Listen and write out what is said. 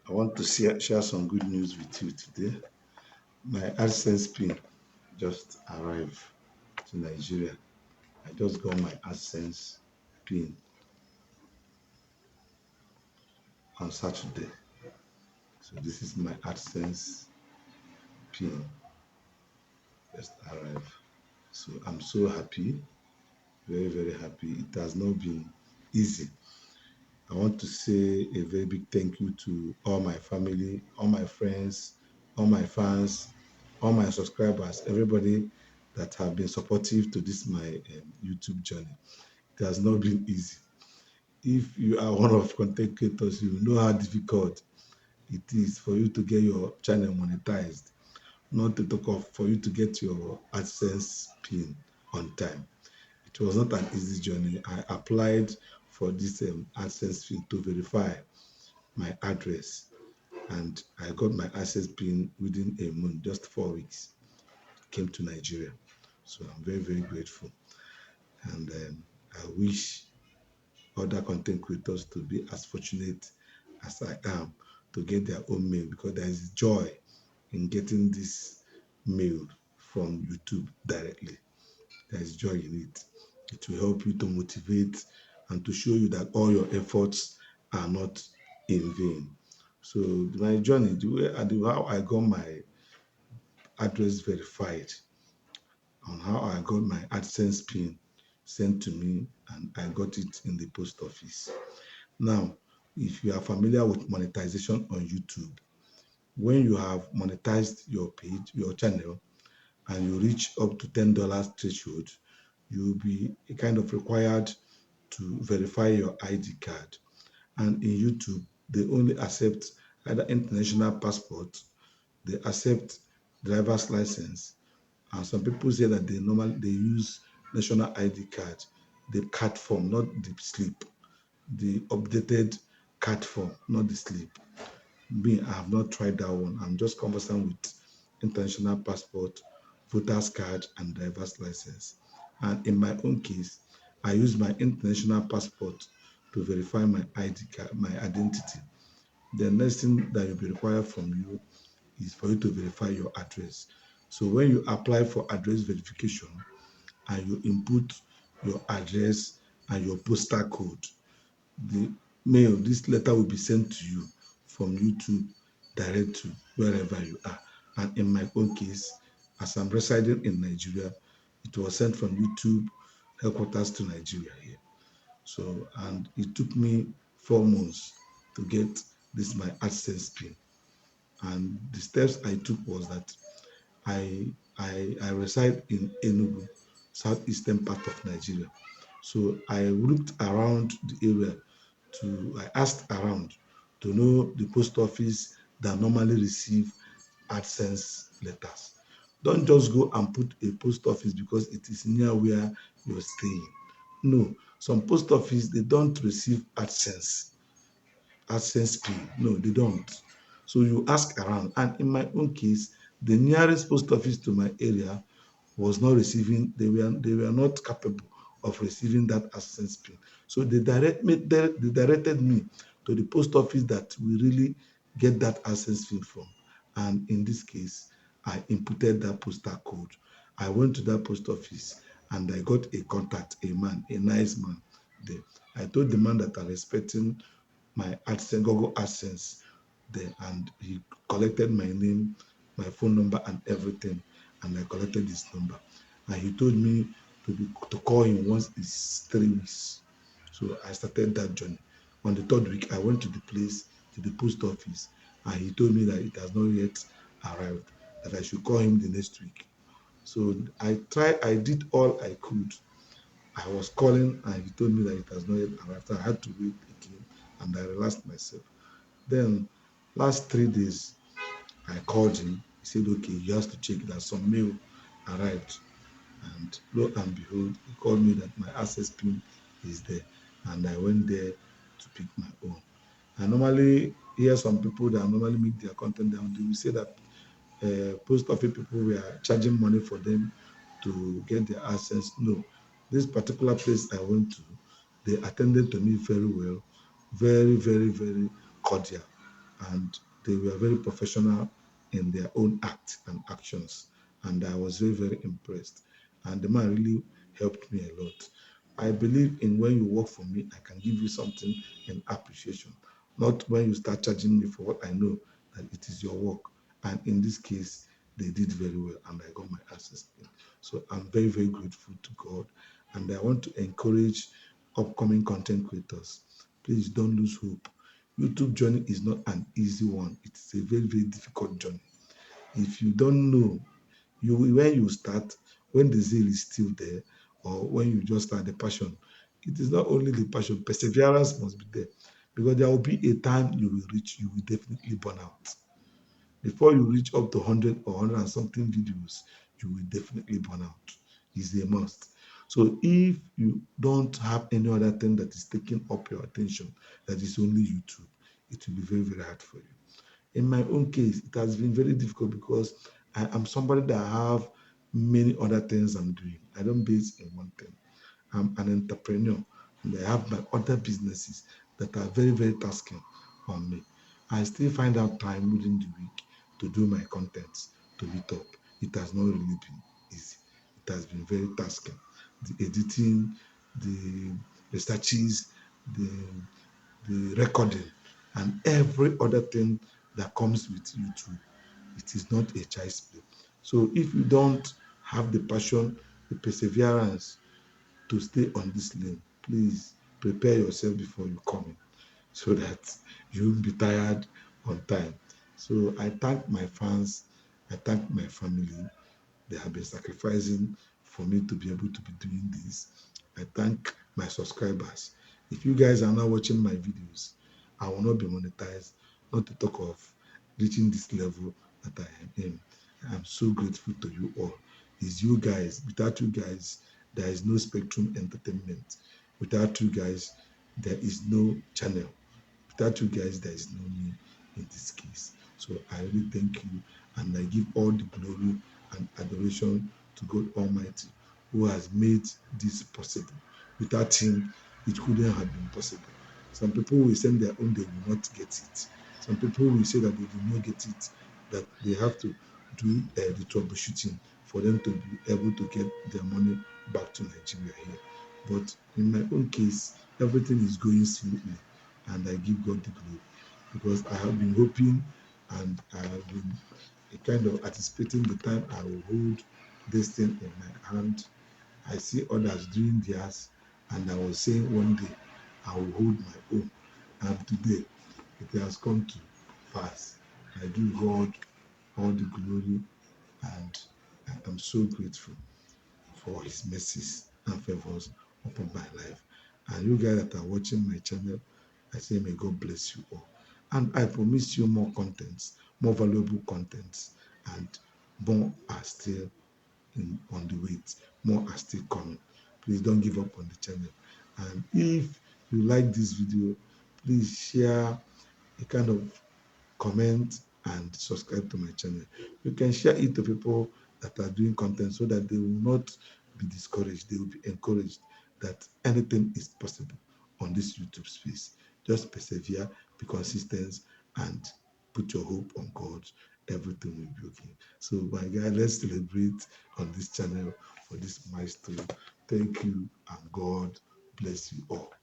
I want to share some good news with you today. My AdSense PIN just arrived to Nigeria. I just got my AdSense PIN on Saturday. So this is my AdSense PIN just arrived. So I'm so happy, very, very happy. It has not been easy. I want to say a very big thank you to all my family, all my friends, all my fans, all my subscribers, everybody that have been supportive to this my YouTube journey. It has not been easy. If you are one of content creators, you know how difficult it is for you to get your channel monetized, not to talk of for you to get your AdSense PIN on time. It was not an easy journey. I applied for this AdSense PIN to verify my address, and I got my access PIN within a month, just 4 weeks. Came to Nigeria, so I'm very, very grateful, and I wish other content creators to be as fortunate as I am to get their own mail, because there is joy in getting this mail from YouTube directly. There is joy in it. It will help you to motivate and to show you that all your efforts are not in vain. So my journey, how I got my address verified, on how I got my AdSense PIN sent to me, and I got it in the post office. Now, if you are familiar with monetization on YouTube, when you have monetized your page, your channel, and you reach up to $10 threshold, you'll be kind of required to verify your ID card. And in YouTube, they only accept either international passport, they accept driver's license, and some people say that they use national ID card, the card form, not the slip, the updated card form, not the slip. Me, I have not tried that one. I'm just conversant with international passport, voter's card, and driver's license. And in my own case, I use my international passport to verify my ID card, my identity. The next thing that will be required from you is for you to verify your address. So when you apply for address verification and you input your address and your postal code, the mail, this letter will be sent to you from YouTube direct to wherever you are. And in my own case, as I'm residing in Nigeria, it was sent from YouTube headquarters to Nigeria here. So, and it took me 4 months to get this my AdSense PIN. And the steps I took was that I reside in Enugu, southeastern part of Nigeria. So I looked around the area I asked around to know the post office that normally receive AdSense letters. Don't just go and put a post office because it is near where you're staying. No, some post office, they don't receive AdSense PIN. No, they don't. So you ask around. And in my own case, the nearest post office to my area was not receiving, they were not capable of receiving that AdSense PIN. So they directed me to the post office that we really get that AdSense PIN from. And in this case, I inputted that postal code. I went to that post office and I got a contact, a man, a nice man there. I told the man that I'm expecting my AdSense, Google AdSense there, and he collected my name, my phone number, and everything, and I collected his number. And he told me to call him once it's 3 weeks. So I started that journey. On the third week, I went to the place, to the post office, and he told me that it has not yet arrived, that I should call him the next week. So I did all I could. I was calling and he told me that it has not yet arrived. I had to wait again and I relaxed myself. Then last 3 days, I called him. He said, okay, you have to check that some mail arrived. And lo and behold, he called me that my access PIN is there. And I went there to pick my own. I normally hear some people that normally make their content down. They will say that post office people were charging money for them to get their access. No, this particular place I went to, they attended to me very well, very, very, very cordial. and they were very professional in their own act and actions. And I was very, very impressed. And the man really helped me a lot. I believe in when you work for me, I can give you something in appreciation, not when you start charging me for what I know that it is your work. And in this case, they did very well, and I got my access in. So I'm very, very grateful to God. And I want to encourage upcoming content creators. Please don't lose hope. YouTube journey is not an easy one. It's a very, very difficult journey. If you don't know, when you start, when the zeal is still there, or when you just start the passion, it is not only the passion, perseverance must be there. Because there will be a time you will definitely burn out. Before you reach up to 100 or 100 and something videos, you will definitely burn out. It's a must. So if you don't have any other thing that is taking up your attention, that is only YouTube, it will be very, very hard for you. In my own case, it has been very difficult because I am somebody that have many other things I'm doing. I don't base in one thing. I'm an entrepreneur and I have my other businesses that are very, very tasking on me. I still find out time within the week to do my contents, to meet up. It has not really been easy. It has been very tasking. The editing, the researches, the, the recording, and every other thing that comes with YouTube. It is not a child's play. So if you don't have the passion, the perseverance, to stay on this lane, please prepare yourself before you come in so that you won't be tired on time. So I thank my fans, I thank my family. They have been sacrificing for me to be able to be doing this. I thank my subscribers. If you guys are not watching my videos, I will not be monetized, not to talk of reaching this level that I am in. I'm so grateful to you all. It's you guys. Without you guys, there is no Spectrum Entertainment. Without you guys, there is no channel. Without you guys, there is no me in this case. So I really thank you, and I give all the glory and adoration to God Almighty, who has made this possible. Without Him, it couldn't have been possible. Some people will send their own, they will not get it. Some people will say that they will not get it, that they have to do the troubleshooting for them to be able to get their money back to Nigeria here. But in my own case, everything is going smoothly, and I give God the glory because I have been hoping and I have been kind of anticipating the time I will hold this thing in my hand. I see others doing theirs, and I was saying one day I will hold my own. And today it has come to pass. I give God all the glory, and I am so grateful for His mercies and favors upon my life. And you guys that are watching my channel, I say may God bless you all. And I promise you more contents, more valuable contents, and more are still on the wait. More are still coming. Please don't give up on the channel. And if you like this video, please share a kind of comment, and subscribe to my channel. You can share it to people that are doing content so that they will not be discouraged. They will be encouraged that anything is possible on this YouTube space. Just persevere, be consistent, and put your hope on God. Everything will be okay. So, my guy, let's celebrate on this channel for this milestone. Thank you, and God bless you all.